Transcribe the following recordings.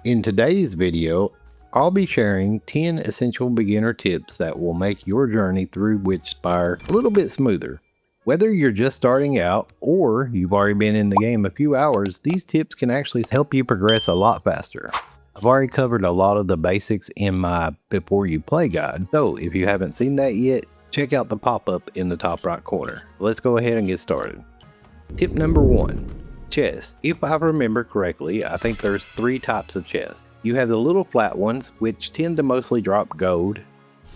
In today's video, I'll be sharing 10 essential beginner tips that will make your journey through WitchSpire a little bit smoother. Whether you're just starting out or you've already been in the game a few hours, these tips can actually help you progress a lot faster. I've already covered a lot of the basics in my Before You Play guide, so if you haven't seen that yet, check out the pop-up in the top right corner. Let's go ahead and get started. Tip number 1. Chests. If I remember correctly, I think there's 3 types of chests. You have the little flat ones, which tend to mostly drop gold,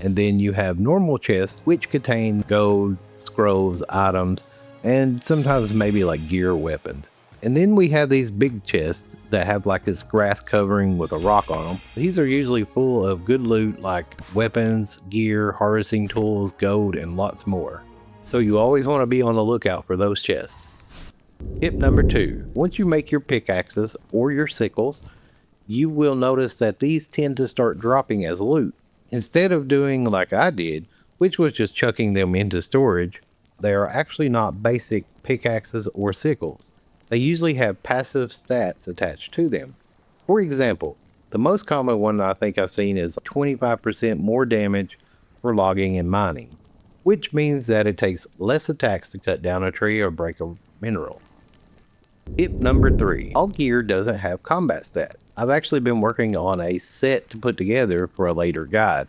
and then you have normal chests, which contain gold, scrolls, items, and sometimes maybe like gear or weapons. And then we have these big chests that have like this grass covering with a rock on them. These are usually full of good loot like weapons, gear, harvesting tools, gold, and lots more. So you always want to be on the lookout for those chests. Tip number 2. Once you make your pickaxes or your sickles, you will notice that these tend to start dropping as loot. Instead of doing like I did, which was just chucking them into storage, they are actually not basic pickaxes or sickles. They usually have passive stats attached to them. For example, the most common one I think I've seen is 25% more damage for logging and mining, which means that it takes less attacks to cut down a tree or break a mineral. Tip number 3. All gear doesn't have combat stats. I've actually been working on a set to put together for a later guide.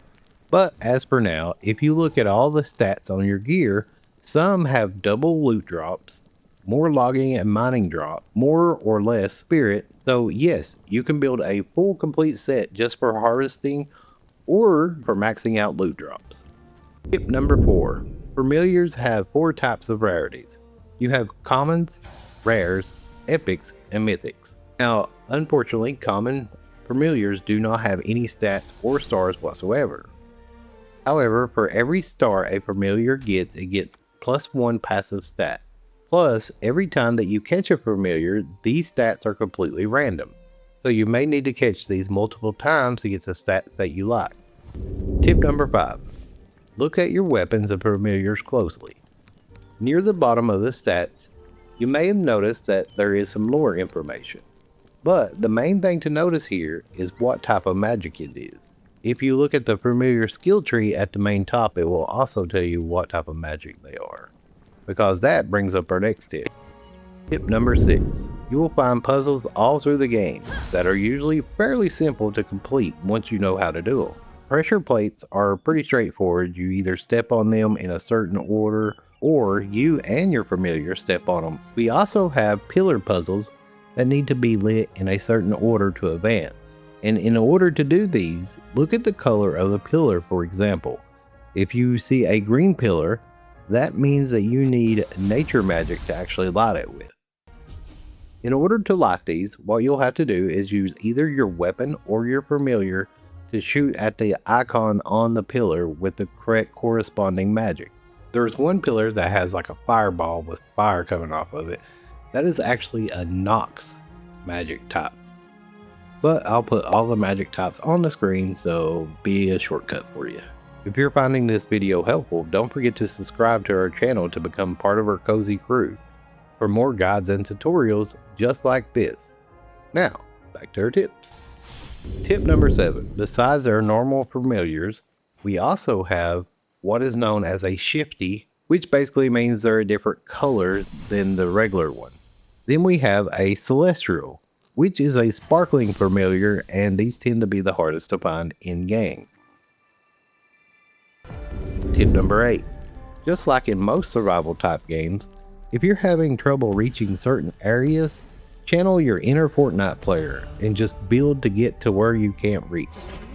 But as for now, if you look at all the stats on your gear, some have double loot drops, more logging and mining drop, more or less spirit. So yes, you can build a full complete set just for harvesting or for maxing out loot drops. Tip number 4. Familiars have 4 types of rarities. You have commons, rares, epics, and mythics. Now, unfortunately, common familiars do not have any stats or stars whatsoever. However, for every star a familiar gets, it gets +1 passive stat. Plus, every time that you catch a familiar, these stats are completely random. So you may need to catch these multiple times to get the stats that you like. Tip number 5. Look at your weapons and familiars closely. Near the bottom of the stats, you may have noticed that there is some lore information. But the main thing to notice here is what type of magic it is. If you look at the familiar skill tree at the main top, it will also tell you what type of magic they are, because that brings up our next tip. Tip number 6. You will find puzzles all through the game that are usually fairly simple to complete once you know how to do them. Pressure plates are pretty straightforward. You either step on them in a certain order or you and your familiar step on them. We also have pillar puzzles that need to be lit in a certain order to advance. And in order to do these, look at the color of the pillar. For example, if you see a green pillar, that means that you need nature magic to actually light it with. In order to light these, what you'll have to do is use either your weapon or your familiar to shoot at the icon on the pillar with the correct corresponding magic. There's one pillar that has like a fireball with fire coming off of it. That is actually a Nox magic type. But I'll put all the magic types on the screen, so be a shortcut for you. If you're finding this video helpful, don't forget to subscribe to our channel to become part of our cozy crew for more guides and tutorials just like this. Now, back to our tips. Tip number 7. Besides our normal familiars, we also have what is known as a shifty, which basically means they're a different color than the regular one. Then we have a celestial, which is a sparkling familiar, and these tend to be the hardest to find in game. Tip number 8. Just like in most survival type games, if you're having trouble reaching certain areas, channel your inner Fortnite player and just build to get to where you can't reach.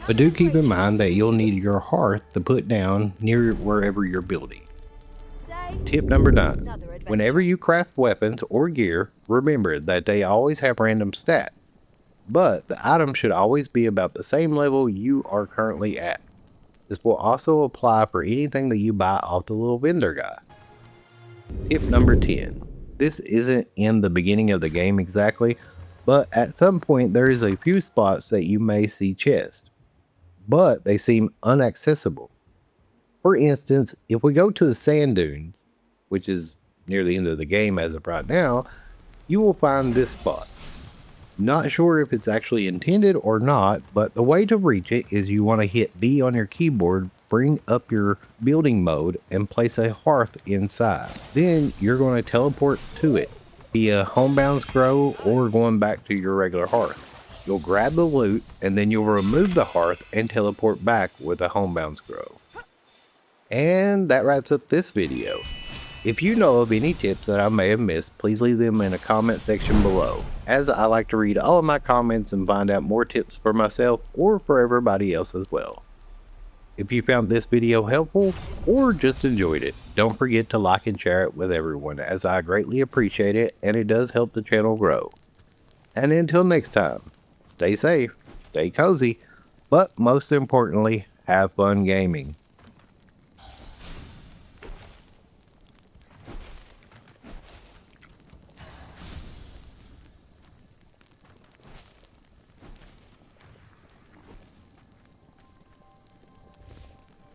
But do keep in mind that you'll need your hearth to put down near wherever you're building. Tip number 9. Whenever you craft weapons or gear, remember that they always have random stats, but the item should always be about the same level you are currently at. This will also apply for anything that you buy off the little vendor guy. Tip number 10. This isn't in the beginning of the game exactly, but at some point there is a few spots that you may see chests, but they seem inaccessible. For instance, if we go to the sand dunes, which is near the end of the game as of right now, you will find this spot. Not sure if it's actually intended or not, but the way to reach it is you want to hit B on your keyboard, bring up your building mode, and place a hearth inside. Then you're going to teleport to it via homebound scroll or going back to your regular hearth. You'll grab the loot and then you'll remove the hearth and teleport back with a homebound scroll. And that wraps up this video. If you know of any tips that I may have missed, please leave them in a comment section below, as I like to read all of my comments and find out more tips for myself or for everybody else as well. If you found this video helpful or just enjoyed it, don't forget to like and share it with everyone, as I greatly appreciate it and it does help the channel grow. And until next time, stay safe, stay cozy, but most importantly, have fun gaming.